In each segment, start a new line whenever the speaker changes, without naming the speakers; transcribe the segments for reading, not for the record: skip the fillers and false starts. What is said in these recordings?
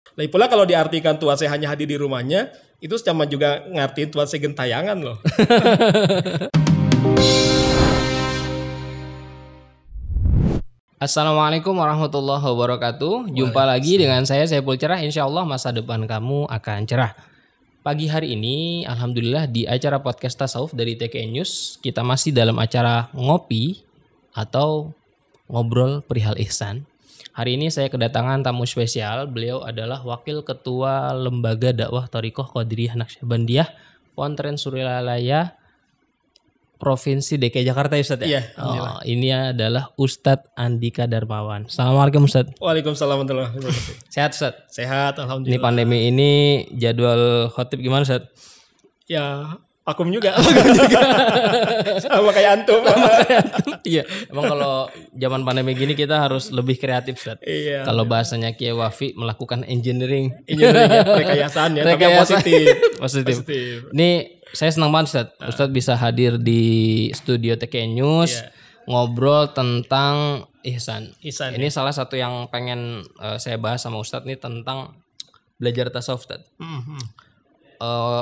Lagi pula kalau diartikan Tuhan saya hanya hadir di rumahnya, itu sama juga ngartiin Tuhan saya gentayangan loh.
Assalamualaikum warahmatullahi wabarakatuh. Jumpa lagi dengan saya Saiful Cerah. Insya Allah masa depan kamu akan cerah. Pagi hari ini alhamdulillah di acara podcast Tasawuf dari TKN News, kita masih dalam acara ngopi atau ngobrol perihal ihsan. Hari ini saya kedatangan tamu spesial. Beliau adalah Wakil Ketua Lembaga Dakwah Thariqah Qadiriyah Naqsyabandiyah Pontren Suryalaya Provinsi DKI Jakarta ya Ustadz ya?
Iya,
ini adalah Ustadz Andika Darmawan. Assalamualaikum Ustadz.
Waalaikumsalam warahmatullahi wabarakatuh.
Sehat Ustadz?
Sehat,
Ini
alhamdulillah.
pandemi ini jadwal khotib gimana Ustadz?
Ya, vakum juga. Sama kayak antum.
Iya, emang kalau zaman pandemi gini kita harus lebih kreatif Ustadz.
Iya.
Kalau bahasanya Kiai Wafi melakukan engineering.
Rekayasaan ya, tapi yang positif.
Positif. Ini saya senang banget Ustadz. Ustadz bisa hadir di studio TKN News, ngobrol tentang ihsan. Ini salah satu yang pengen saya bahas sama Ustadz nih tentang belajar tasawuf Ustadz.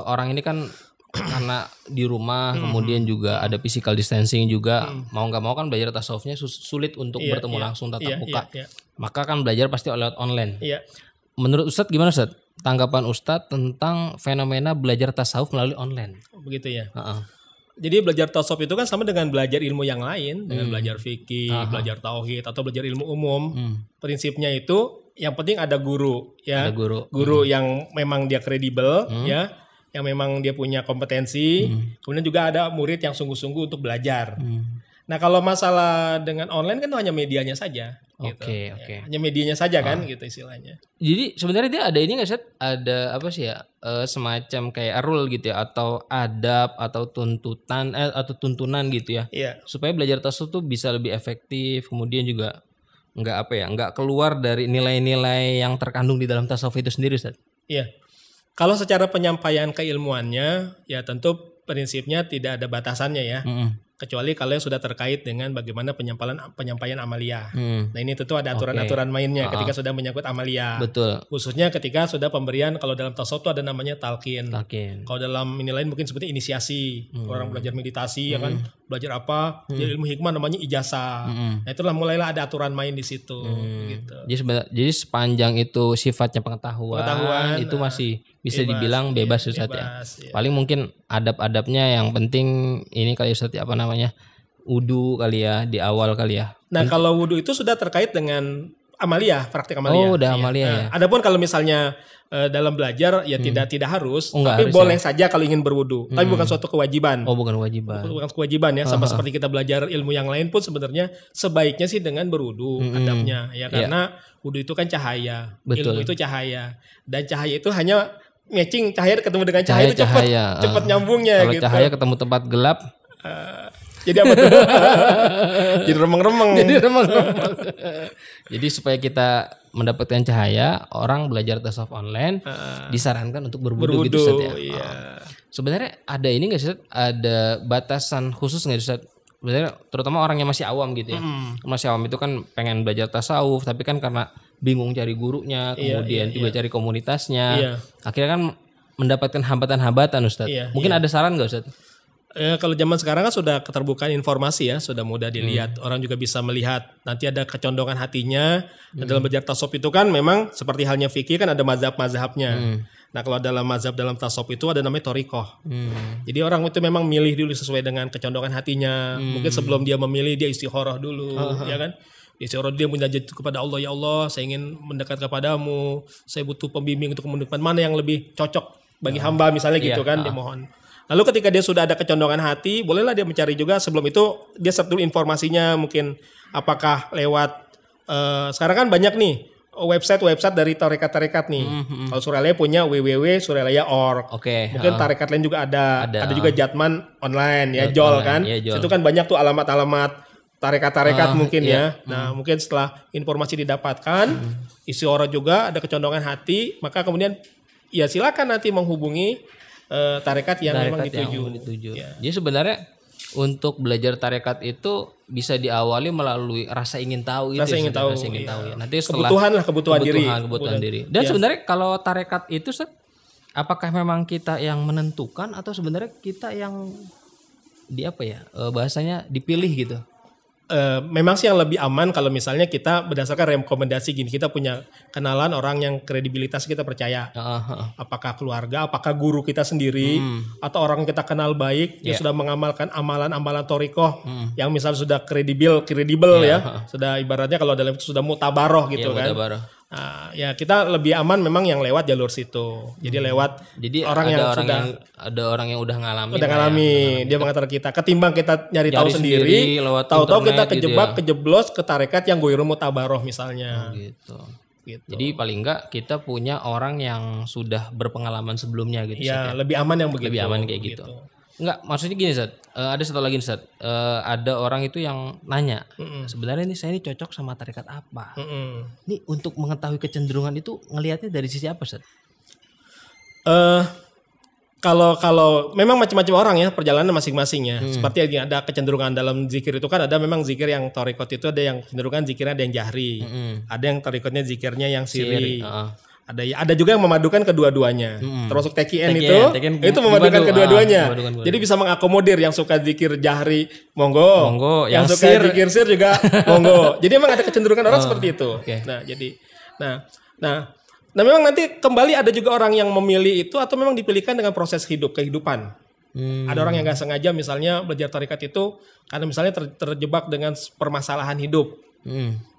Orang ini kan karena di rumah kemudian juga ada physical distancing juga, mau nggak mau kan belajar tasawufnya sulit untuk bertemu langsung tatap muka. Maka kan belajar pasti lewat online. Menurut Ustadz gimana Ustadz? Tanggapan Ustadz tentang fenomena belajar tasawuf melalui online.
Begitu ya. Jadi belajar tasawuf itu kan sama dengan belajar ilmu yang lain, dengan belajar fikih, belajar tauhid atau belajar ilmu umum. Prinsipnya itu yang penting ada guru ya.
Ada guru.
Guru yang memang dia kredibel ya, yang memang dia punya kompetensi. Kemudian juga ada murid yang sungguh-sungguh untuk belajar. Nah, kalau masalah dengan online kan hanya medianya saja.
Oke.
Hanya medianya saja kan gitu istilahnya.
Jadi sebenarnya dia ada ini nggak Ustadz? Ada apa sih ya? Semacam kayak rule gitu ya, atau adab atau tuntutan atau tuntunan gitu ya.
Iya.
Supaya belajar tasawuf tuh bisa lebih efektif, kemudian juga nggak keluar dari nilai-nilai yang terkandung di dalam tasawuf itu sendiri Ustadz.
Iya. Kalau secara penyampaian keilmuannya ya tentu prinsipnya tidak ada batasannya ya. Kecuali kalau yang sudah terkait dengan bagaimana penyampaian amaliyah. Nah, ini tentu ada aturan-aturan mainnya ketika sudah menyangkut amaliyah.
Betul.
Khususnya ketika sudah pemberian, kalau dalam tasawuf itu ada namanya talqin. Kalau dalam ini lain mungkin seperti inisiasi. Orang belajar meditasi ya kan, belajar apa? Jadi ilmu hikmah namanya ijazah. Nah, itulah mulailah ada aturan main di situ gitu.
Jadi sepanjang itu sifatnya pengetahuan itu masih bisa dibilang bebas Ustadz ya. Paling mungkin adab-adabnya yang penting ini kali Ustadz ya, apa namanya, wudu kali ya di awal kali ya.
Nah, kalau wudu itu sudah terkait dengan amaliyah, praktik amaliyah.
Oh, udah amaliyah ya.
Adapun kalau misalnya dalam belajar ya tidak harus, tapi
harus
boleh saja kalau ingin berwudu. Tapi bukan suatu kewajiban.
Oh, bukan kewajiban.
Bukan kewajiban ya, sama seperti kita belajar ilmu yang lain pun sebenarnya sebaiknya sih dengan berwudu adabnya ya, karena wudu itu kan cahaya.
Betul.
Ilmu itu cahaya. Dan cahaya itu hanya matching, cahaya ketemu dengan cahaya itu cepat nyambungnya.
Kalau
gitu.
cahaya ketemu tempat gelap
jadi apa tuh? Jadi remeng-remeng.
Jadi supaya kita mendapatkan cahaya, orang belajar tasawuf online disarankan untuk berwudu gitu Ustadz ya.
Iya.
Sebenarnya ada ini nggak sih Ustadz? Ada batasan khusus nggak Ustadz? Sebenarnya terutama orang yang masih awam gitu ya. Masih awam itu kan pengen belajar tasawuf, tapi kan karena bingung cari gurunya, kemudian juga cari komunitasnya. Akhirnya kan mendapatkan hambatan-hambatan Ustadz. Mungkin ada saran nggak Ustadz?
Kalau zaman sekarang kan sudah keterbukaan informasi ya, sudah mudah dilihat. Orang juga bisa melihat, nanti ada kecondongan hatinya. Dalam belajar tasawuf itu kan memang seperti halnya fikih kan ada mazhab-mazhabnya. Nah, kalau dalam mazhab dalam tasawuf itu ada namanya thariqah. Jadi orang itu memang milih dulu sesuai dengan kecondongan hatinya. Mungkin sebelum dia memilih dia istikharah dulu, ya kan? Istikharah dia munajat kepada Allah, ya Allah, saya ingin mendekat kepadamu. Saya butuh pembimbing untuk menemukan mana yang lebih cocok bagi hamba misalnya gitu kan, dia mohon. Lalu ketika dia sudah ada kecondongan hati, bolehlah dia mencari juga. Sebelum itu dia search dulu informasinya, mungkin apakah lewat sekarang kan banyak nih website dari tarekat-tarekat nih. Kalau Suryalaya punya www.suryalaya.org. Mungkin tarekat lain juga ada juga Jatman online ya, Jol kan. Itu kan banyak tuh alamat-alamat tarekat-tarekat mungkin ya. Nah, mungkin setelah informasi didapatkan, isi orang juga ada kecondongan hati, maka kemudian ya silakan nanti menghubungi tarekat yang memang dituju.
Ya. Jadi sebenarnya untuk belajar tarekat itu bisa diawali melalui rasa ingin tahu itu.
Rasa ingin tahu
ya. Nanti setelah
kebutuhan
diri. Dan sebenarnya kalau tarekat itu apakah memang kita yang menentukan atau sebenarnya kita yang bahasanya dipilih gitu?
Memang sih yang lebih aman kalau misalnya kita berdasarkan rekomendasi gini, kita punya kenalan orang yang kredibilitas kita percaya, apakah keluarga, apakah guru kita sendiri, atau orang kita kenal baik yang sudah mengamalkan amalan-amalan thoriqoh yang misalnya sudah kredibel ya, sudah ibaratnya kalau dalam itu sudah mutabaroh gitu kan. Nah, ya kita lebih aman memang yang lewat jalur situ. Jadi lewat
ada orang yang udah
ngalamin, dia mengantar kita. Ketimbang kita nyari tahu sendiri, tahu-tahu kita kejeblos ke tarekat yang goiru mutabaroh misalnya.
Gitu. Jadi paling enggak kita punya orang yang sudah berpengalaman sebelumnya gitu.
Ya, lebih aman yang begitu.
Lebih aman kayak gitu. Enggak, maksudnya gini Ustaz. Ada satu lagi Ustaz. Ada orang itu yang nanya, sebenarnya ini saya ini cocok sama tarekat apa? Ini untuk mengetahui kecenderungan itu ngelihatnya dari sisi apa Ustaz?
Kalau memang macam-macam orang ya, perjalanan masing-masing ya. Seperti ada kecenderungan dalam zikir itu kan, ada memang zikir yang thariqat itu ada yang kecenderungan zikirnya ada yang jahri. Ada yang thariqatnya zikirnya yang sirri. Ada juga yang memadukan kedua-duanya. Termasuk TKN itu memadukan kedua-duanya. Jadi bisa mengakomodir yang suka zikir jahri, monggo. Yang suka zikir sir juga monggo. Jadi memang ada kecenderungan orang seperti itu. Nah, memang nanti kembali ada juga orang yang memilih itu atau memang dipilihkan dengan proses kehidupan. Ada orang yang nggak sengaja misalnya belajar tarekat itu karena misalnya terjebak dengan permasalahan hidup.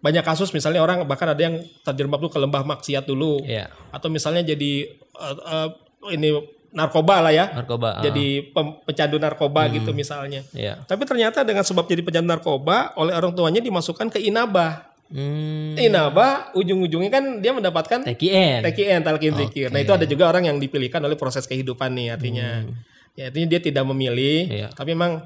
Banyak kasus misalnya orang bahkan ada yang terjerembab tuh ke lembah maksiat dulu, atau misalnya jadi narkoba lah ya, jadi pecandu narkoba gitu misalnya. Tapi ternyata dengan sebab jadi pecandu narkoba oleh orang tuanya dimasukkan ke inabah. Inabah ujung-ujungnya kan dia mendapatkan TKN talqin zikir. Nah itu ada juga orang yang dipilihkan oleh proses kehidupan nih artinya. Ya, artinya dia tidak memilih, tapi memang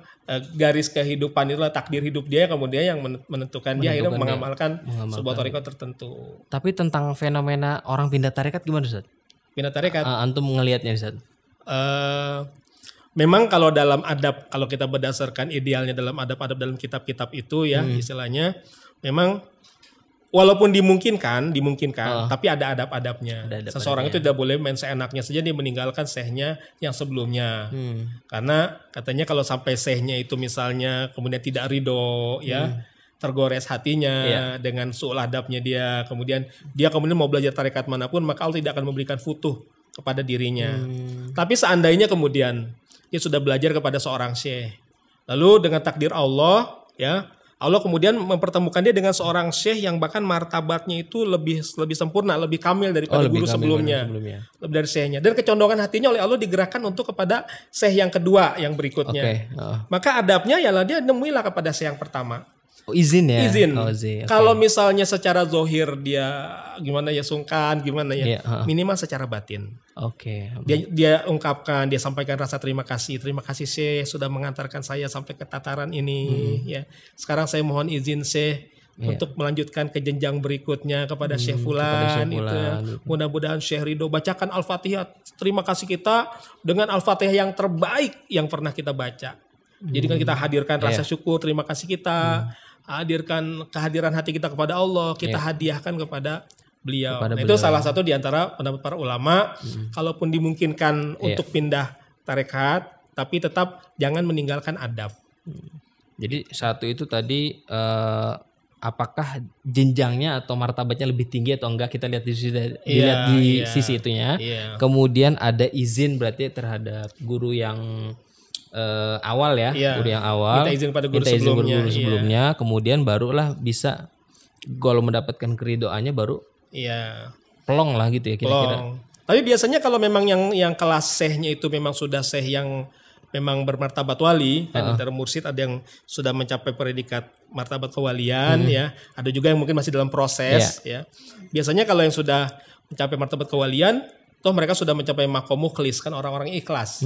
garis kehidupan itulah takdir hidup dia kemudian yang menentukan dia akhirnya mengamalkan sebuah tarekat tertentu.
Tapi tentang fenomena orang pindah tarekat gimana Ustaz?
Pindah tarekat?
Antum ngelihatnya Ustaz?
Memang kalau dalam adab, kalau kita berdasarkan idealnya dalam adab-adab dalam kitab-kitab itu ya istilahnya, memang walaupun dimungkinkan, tapi ada adab-adabnya. Seseorang itu tidak boleh main seenaknya saja dia meninggalkan syekhnya yang sebelumnya. Karena katanya kalau sampai syekhnya itu misalnya kemudian tidak ridho ya, tergores hatinya dengan su'ul adabnya dia, kemudian mau belajar tarekat manapun maka Allah tidak akan memberikan futuh kepada dirinya. Tapi seandainya kemudian dia sudah belajar kepada seorang syekh, lalu dengan takdir Allah ya, Allah kemudian mempertemukan dia dengan seorang syekh yang bahkan martabatnya itu lebih sempurna, lebih kamil daripada guru sebelumnya. Lebih dari syekhnya. Dan kecondongan hatinya oleh Allah digerakkan untuk kepada syekh yang kedua yang berikutnya. Maka adabnya ialah dia nemuilah kepada syekh yang pertama.
Izin ya?
Izin. Kalau misalnya secara zohir dia gimana ya sungkan, gimana ya, minimal secara batin. Dia ungkapkan, dia sampaikan rasa terima kasih Syekh sudah mengantarkan saya sampai ke tataran ini ya. Sekarang saya mohon izin Syekh untuk melanjutkan ke jenjang berikutnya kepada Syekh Fulan itu. Mudah-mudahan Syekh ridho, bacakan Al-Fatihah. Terima kasih kita dengan Al-Fatihah yang terbaik yang pernah kita baca. Jadi kan kita hadirkan rasa syukur, terima kasih kita, hadirkan kehadiran hati kita kepada Allah, kita hadiahkan kepada beliau. Itu salah satu di antara pendapat para ulama. Kalaupun dimungkinkan untuk pindah tarekat, tapi tetap jangan meninggalkan adab.
Jadi satu itu tadi apakah jenjangnya atau martabatnya lebih tinggi atau enggak, kita lihat di sisi itunya. Kemudian ada izin berarti terhadap guru yang awal ya, guru yang awal.
Minta izin pada guru sebelumnya.
Kemudian barulah bisa kalau mendapatkan keridoannya baru pelong lah gitu ya kira-kira.
Tapi biasanya kalau memang yang kelas syekhnya itu memang sudah syekh yang memang bermartabat wali, kan antara mursyid ada yang sudah mencapai predikat martabat kewalian ya, ada juga yang mungkin masih dalam proses ya. Biasanya kalau yang sudah mencapai martabat kewalian, toh mereka sudah mencapai makom mukhlis, kan orang-orang ikhlas.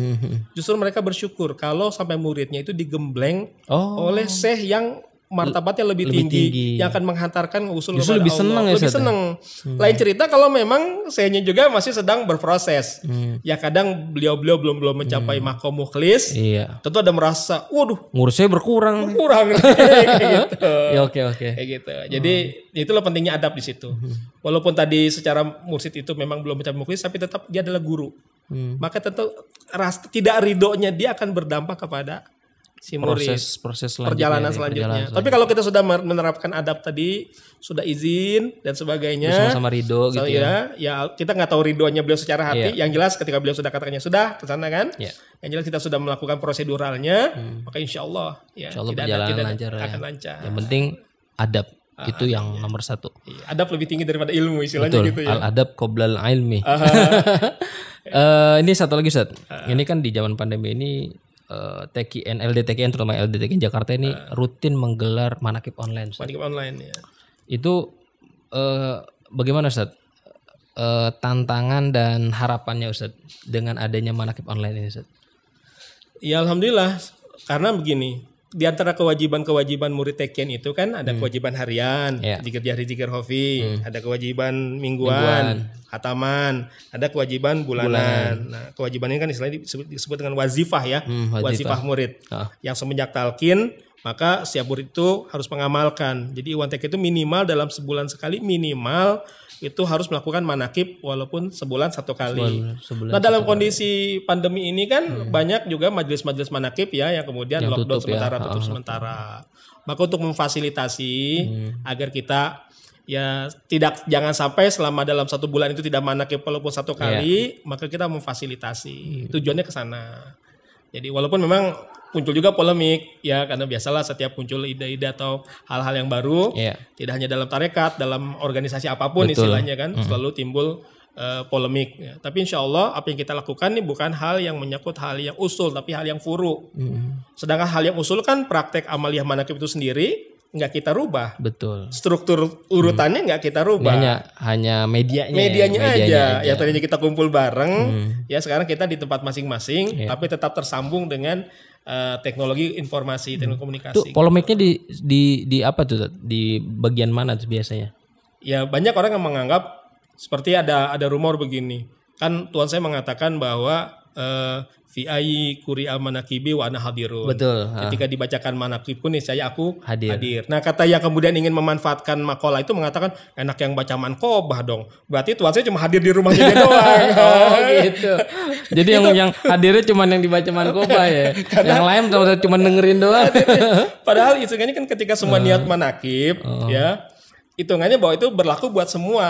Justru mereka bersyukur kalau sampai muridnya itu digembleng oleh syekh yang martabatnya lebih tinggi yang akan menghantarkan usul kepada
lebih
Allah. Lebih senang. Lain cerita kalau memang sayanya juga masih sedang berproses. Ya kadang beliau belum mencapai maqam mukhlis.
Iya.
Tentu ada merasa, waduh,
ngurusnya berkurang.
Kayak gitu.
Ya oke.
Kayak gitu. Jadi itulah pentingnya adab di situ. Walaupun tadi secara mursyid itu memang belum mencapai mukhlis, tapi tetap dia adalah guru. Maka tentu tidak ridhonya dia akan berdampak kepada si murid,
proses
perjalanan selanjutnya. Tapi kalau kita sudah menerapkan adab tadi, sudah izin dan sebagainya,
sama-sama ridho gitu
ya kita nggak tahu ridhonya beliau secara hati. Yang jelas ketika beliau sudah katakannya sudah ke sana kan, yang jelas kita sudah melakukan proseduralnya, maka insya Allah
tidak akan lancar. Yang penting adab. Itu yang nomor satu.
Adab lebih tinggi daripada ilmu istilahnya.
Betul.
Gitu ya.
Al-adab qoblal ilmi. Ini satu lagi Ustaz. Ini kan di zaman pandemi ini TKN, LDTKN terutama LDTKN Jakarta ini rutin menggelar manakib online.
Manakib online ya.
Itu bagaimana Ustaz? Tantangan dan harapannya Ustaz dengan adanya manakib online ini Ustaz?
Ya alhamdulillah, karena begini. Di antara kewajiban murid TKN itu kan ada kewajiban harian, zikir hofi, ada kewajiban mingguan, khataman, ada kewajiban bulanan. Nah, kewajiban ini kan istilahnya disebut dengan wazifah ya, wazifah murid. Yang semenjak talqin, maka setiap murid itu harus mengamalkan. Jadi Iwan TK itu minimal dalam sebulan sekali minimal itu harus melakukan manakib walaupun sebulan satu kali. Nah dalam kondisi pandemi ini kan banyak juga majelis-majelis manakib ya yang kemudian yang lockdown sementara, tutup sementara. Maka untuk memfasilitasi agar kita jangan sampai selama dalam satu bulan itu tidak manakib walaupun satu kali, maka kita memfasilitasi. Tujuannya ke sana. Jadi walaupun memang muncul juga polemik ya karena biasalah setiap muncul ide-ide atau hal-hal yang baru tidak hanya dalam tarekat, dalam organisasi apapun istilahnya kan selalu timbul polemik ya. Tapi insya Allah apa yang kita lakukan ini bukan hal yang menyangkut hal yang usul tapi hal yang furu. Sedangkan hal yang usul kan praktek amaliyah manakib itu sendiri nggak kita rubah.
Betul.
Struktur urutannya nggak kita rubah.
Hanya medianya
aja. Ya tadinya kita kumpul bareng, ya sekarang kita di tempat masing-masing, tapi tetap tersambung dengan teknologi informasi, teknologi komunikasi.
Tuh polemiknya di apa tuh? Di bagian mana tuh biasanya?
Ya banyak orang yang menganggap seperti ada rumor begini. Kan Tuhan saya mengatakan bahwa fi ayyi quri'a manaqibi wa ana hadirun.
Betul.
Ketika dibacakan manaqibku nih aku hadir.
hadir.
Nah, kata yang kemudian ingin memanfaatkan makalah itu mengatakan enak yang baca manqobah dong. Berarti Tuhan saya cuma hadir di rumahnya dia doang.
Gitu. Jadi yang hadirnya cuma yang dibaca manqobah ya. Yang lain cuma dengerin doang.
Padahal hitungannya kan ketika semua niat manaqib ya. Hitungannya bahwa itu berlaku buat semua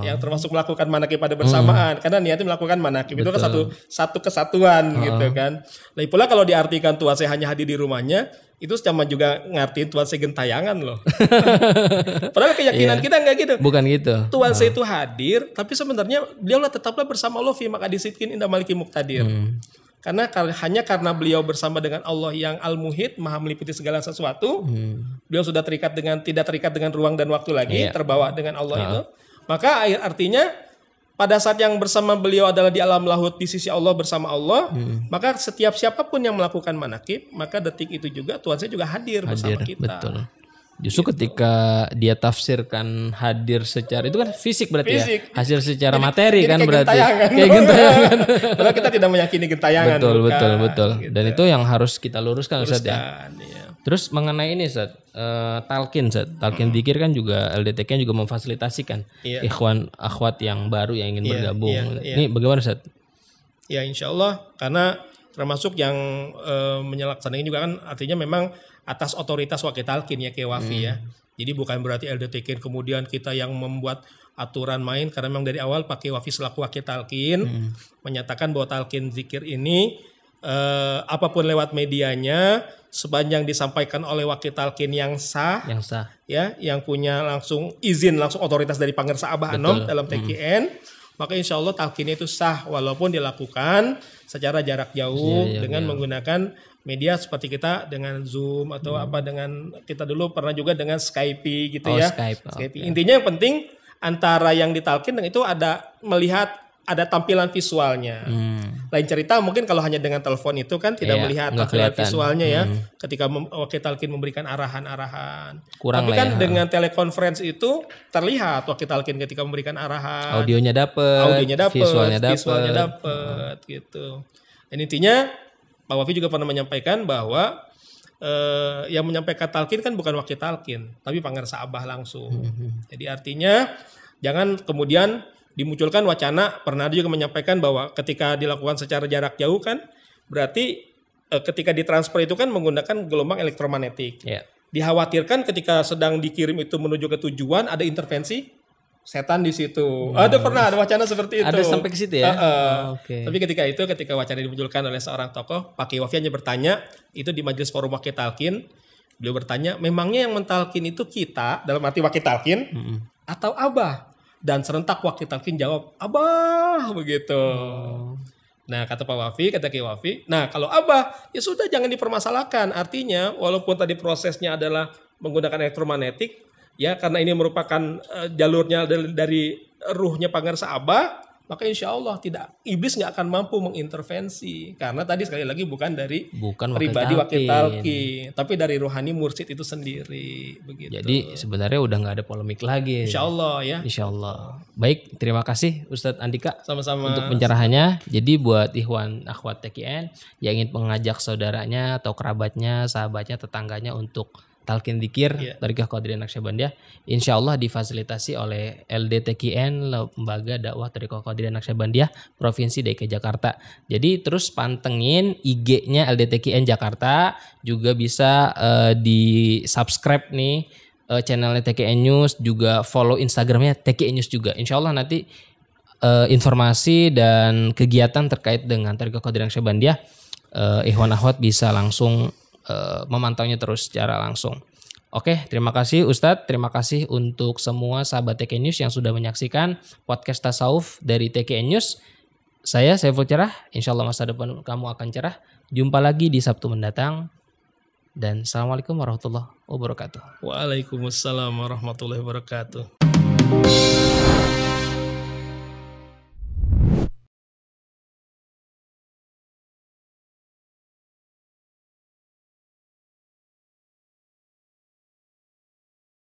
yang termasuk melakukan manakib pada bersamaan karena niatnya melakukan manakib itu kan satu kesatuan gitu kan. Lagi pula kalau diartikan Tuhan saya hanya hadir di rumahnya itu sama juga ngartiin Tuhan saya gentayangan loh. Padahal keyakinan kita enggak gitu.
Bukan gitu.
Tuhan saya itu hadir tapi sebenarnya beliau tetaplah bersama Allah fi maqadisitkin inda maliki muqtadir. Karena hanya karena beliau bersama dengan Allah yang al-muhit, maha meliputi segala sesuatu, beliau sudah tidak terikat dengan ruang dan waktu lagi, terbawa dengan Allah itu. Maka artinya pada saat yang bersama beliau adalah di alam lahut di sisi Allah bersama Allah, maka setiap siapapun yang melakukan manakib, maka detik itu juga Tuhan saya juga hadir bersama kita. Betul.
Justru ketika dia tafsirkan hadir secara itu kan fisik berarti ya hasil secara materi kan berarti kayak gentayangan.
Padahal kita tidak meyakini gentayangan.
Betul. Gitu. Dan itu yang harus kita luruskan Ustaz ya.
Iya.
Terus mengenai ini Ustaz, talqin dzikir kan juga LDTK juga memfasilitasikan ikhwan akhwat yang baru yang ingin bergabung. Ini bagaimana Ustaz?
Ya insyaallah karena termasuk yang menyelaksanakan juga kan artinya memang atas otoritas wakil talqin ya kayak Wafi ya. Jadi bukan berarti LDTK kemudian kita yang membuat aturan main karena memang dari awal pakai Wafi selaku wakil talqin menyatakan bahwa talqin zikir ini apapun lewat medianya sepanjang disampaikan oleh wakil talqin yang sah ya yang punya langsung otoritas dari Pangersa Abah Anom dalam TKN maka insya Allah talqinnya itu sah walaupun dilakukan secara jarak jauh dengan menggunakan media seperti kita dengan Zoom atau dengan kita dulu pernah juga dengan Skype gitu ya. Skype. Okay. Intinya yang penting antara yang ditalkin itu ada melihat ada tampilan visualnya. lain cerita mungkin kalau hanya dengan telepon itu kan tidak melihat visualnya ya. Ketika wakil talqin memberikan arahan-arahan. Tapi kan dengan telekonferensi itu terlihat wakil talqin ketika memberikan arahan.
Audionya dapat,
visualnya dapat gitu. Dan intinya Pak Wafi juga pernah menyampaikan bahwa yang menyampaikan talqin kan bukan wakil talqin, tapi Pangarsa Abah langsung. Jadi artinya jangan kemudian dimunculkan wacana, pernah juga menyampaikan bahwa ketika dilakukan secara jarak jauh kan berarti ketika ditransfer itu kan menggunakan gelombang elektromagnetik. Dikhawatirkan ketika sedang dikirim itu menuju ke tujuan ada intervensi setan di situ. Ada wacana seperti itu.
Ada sampai ke situ ya.
Tapi ketika wacana dimunculkan oleh seorang tokoh, Pak Kiai Wafi hanya bertanya itu di majelis forum wakil talqin. Beliau bertanya, memangnya yang mentalkin itu kita dalam arti wakil talqin atau Abah? Dan serentak wakil talqin jawab, Abah, begitu. Nah kata Pak Wafi, kata Kiai Wafi, nah kalau Abah ya sudah jangan dipermasalahkan. Artinya walaupun tadi prosesnya adalah menggunakan elektromagnetik, ya karena ini merupakan jalurnya dari ruhnya Pangarsa Abah, maka insya Allah iblis nggak akan mampu mengintervensi karena tadi sekali lagi bukan pribadi wakil talqin, tapi dari rohani mursyid itu sendiri begitu.
Jadi sebenarnya udah nggak ada polemik lagi.
Insya Allah ya.
Insya Allah. Baik, terima kasih Ustadz Andika
sama-sama
untuk pencerahannya. Jadi buat ikhwan akhwat TKN yang ingin mengajak saudaranya atau kerabatnya, sahabatnya, tetangganya untuk talqin dzikir Tariqah Qadiriyah Naqsyabandiyah, insya Allah difasilitasi oleh LDTKN, Lembaga Dakwah Tariqah Qadiriyah Naqsyabandiyah Provinsi DKI Jakarta. Jadi terus pantengin IG-nya LDTKN Jakarta, juga bisa di subscribe nih channelnya TKN News, juga follow Instagramnya TKN News juga. Insya Allah nanti informasi dan kegiatan terkait dengan Tariqah Qadiriyah Naqsyabandiyah, ikhwan akhwat bisa langsung memantaunya terus secara langsung. Oke, terima kasih Ustadz, terima kasih untuk semua sahabat TKN News yang sudah menyaksikan podcast tasawuf dari TKN News. Saya Saiful Cerah, insya Allah masa depan kamu akan cerah. Jumpa lagi di Sabtu mendatang, dan Assalamualaikum warahmatullahi wabarakatuh.
Waalaikumsalam warahmatullahi wabarakatuh.